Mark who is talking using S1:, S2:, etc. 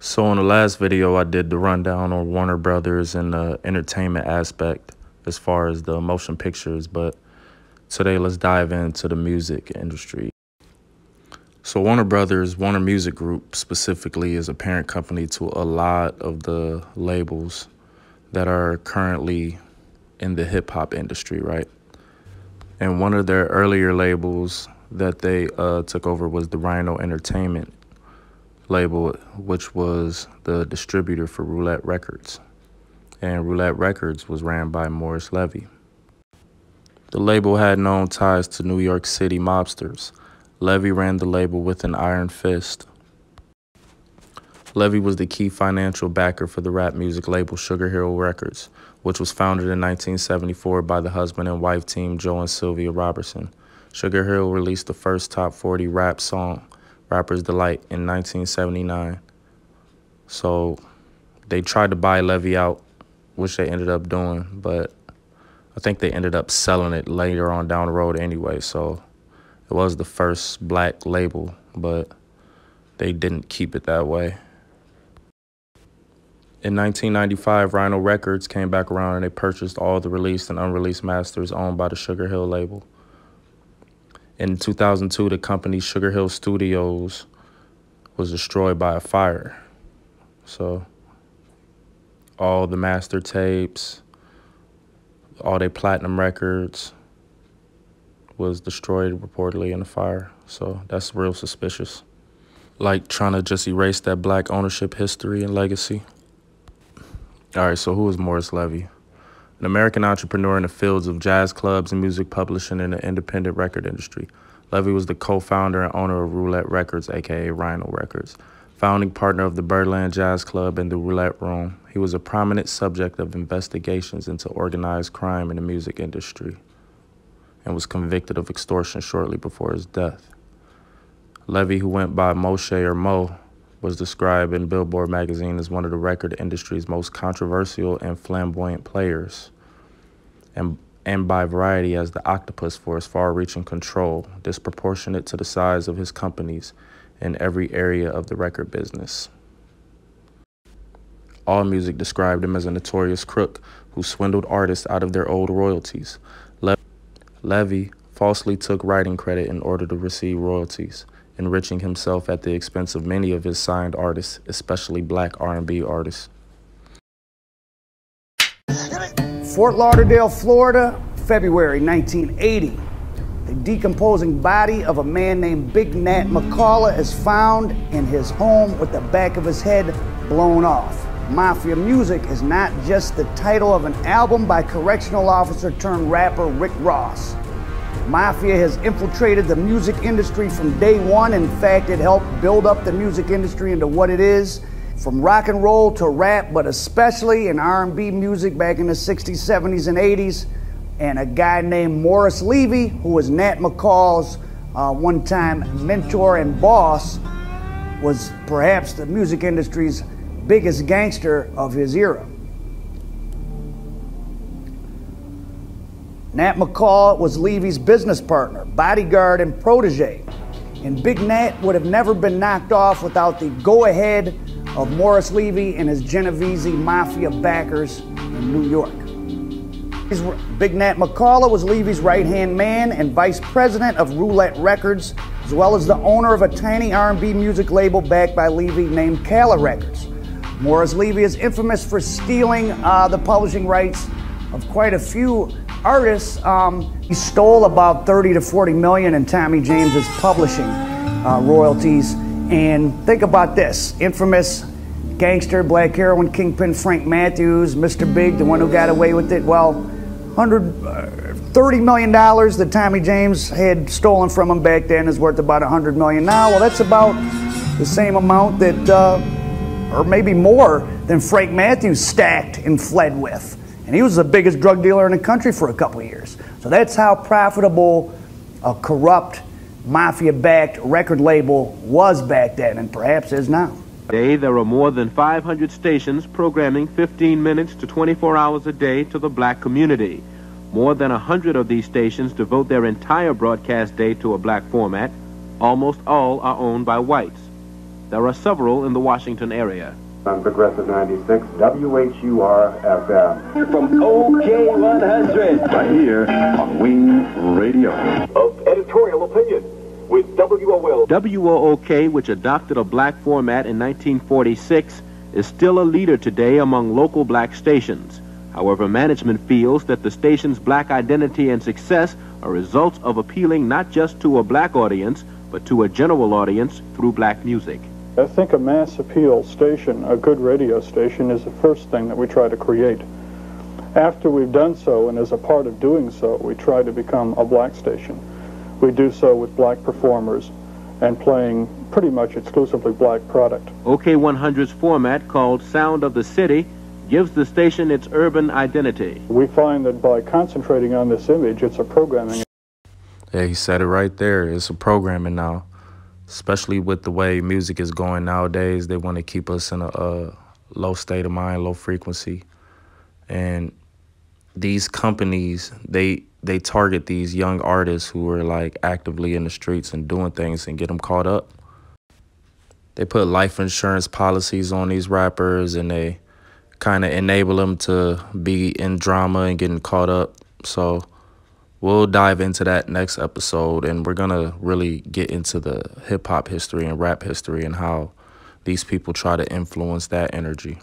S1: So in the last video, I did the rundown on Warner Brothers and the entertainment aspect as far as the motion pictures, but today let's dive into the music industry. So Warner Brothers, Warner Music Group specifically, is a parent company to a lot of the labels that are currently in the hip hop industry, right? And one of their earlier labels that they took over was the Rhino Entertainment label, which was the distributor for Roulette Records. And Roulette Records was ran by Morris Levy. The label had known ties to New York City mobsters. Levy ran the label with an iron fist. Levy was the key financial backer for the rap music label Sugar Hill Records, which was founded in 1974 by the husband and wife team Joe and Sylvia Robertson. Sugar Hill released the first top 40 rap song, Rapper's Delight, in 1979. So they tried to buy Levy out, which they ended up doing, but I think they ended up selling it later on down the road anyway. So it was the first black label, but they didn't keep it that way. In 1995, Rhino Records came back around and they purchased all the released and unreleased masters owned by the Sugar Hill label. In 2002, the company Sugar Hill Studios was destroyed by a fire. So all the master tapes, all their platinum records was destroyed reportedly in a fire. So that's real suspicious. Like trying to just erase that black ownership history and legacy. All right, so who is Morris Levy? An American entrepreneur in the fields of jazz clubs and music publishing in the independent record industry. Levy was the co-founder and owner of Roulette Records, aka Rhino Records, founding partner of the Birdland Jazz Club and the Roulette Room. He was a prominent subject of investigations into organized crime in the music industry and was convicted of extortion shortly before his death. Levy, who went by Moshe or Mo, was described in Billboard magazine as one of the record industry's most controversial and flamboyant players, and by Variety as the octopus for his far-reaching control, disproportionate to the size of his companies in every area of the record business. AllMusic described him as a notorious crook who swindled artists out of their old royalties. Levy falsely took writing credit in order to receive royalties, enriching himself at the expense of many of his signed artists, especially black R&B artists.
S2: Fort Lauderdale, Florida, February 1980. The decomposing body of a man named Big Nat McCullough is found in his home with the back of his head blown off. Mafia Music is not just the title of an album by correctional officer turned rapper Rick Ross. Mafia has infiltrated the music industry from day one. In fact, it helped build up the music industry into what it is, from rock and roll to rap, but especially in R&B music back in the 60s, 70s, and 80s. And a guy named Morris Levy, who was Nat McCall's one-time mentor and boss, was perhaps the music industry's biggest gangster of his era. Nat McCall was Levy's business partner, bodyguard, and protege. And Big Nat would have never been knocked off without the go-ahead of Morris Levy and his Genovese Mafia backers in New York. Big Nat McCullough was Levy's right-hand man and vice president of Roulette Records, as well as the owner of a tiny R&B music label backed by Levy named Calla Records. Morris Levy is infamous for stealing the publishing rights of quite a few artists. He stole about 30 to 40 million in Tommy James's publishing royalties. And think about this: infamous gangster, black heroin kingpin Frank Matthews, Mr. Big, the one who got away with it. Well, $30 million that Tommy James had stolen from him back then is worth about $100 million now. Well, that's about the same amount that, or maybe more than Frank Matthews stacked and fled with. And he was the biggest drug dealer in the country for a couple of years. So that's how profitable a corrupt, mafia-backed record label was back then, and perhaps is now.
S3: Today, there are more than 500 stations programming 15 minutes to 24 hours a day to the black community. More than 100 of these stations devote their entire broadcast day to a black format. Almost all are owned by whites. There are several in the Washington area.
S4: On Progressive 96, WHUR-FM.
S5: From OK100.
S4: Right here on Wing Radio.
S5: Of editorial opinion with WOL.
S3: WOOK, which adopted a black format in 1946, is still a leader today among local black stations. However, management feels that the station's black identity and success are results of appealing not just to a black audience, but to a general audience through black music.
S6: I think a mass appeal station, a good radio station, is the first thing that we try to create. After we've done so, and as a part of doing so, we try to become a black station. We do so with black performers and playing pretty much exclusively black product.
S3: OK100's format, called Sound of the City, gives the station its urban identity.
S6: We find that by concentrating on this image, it's a programming.
S1: Yeah, he said it right there. It's a programming now. Especially with the way music is going nowadays, they want to keep us in a low state of mind, low frequency. And these companies, they target these young artists who are like actively in the streets and doing things and get them caught up. They put life insurance policies on these rappers and they kind of enable them to be in drama and getting caught up. So we'll dive into that next episode, and we're going to really get into the hip-hop history and rap history and how these people try to influence that energy.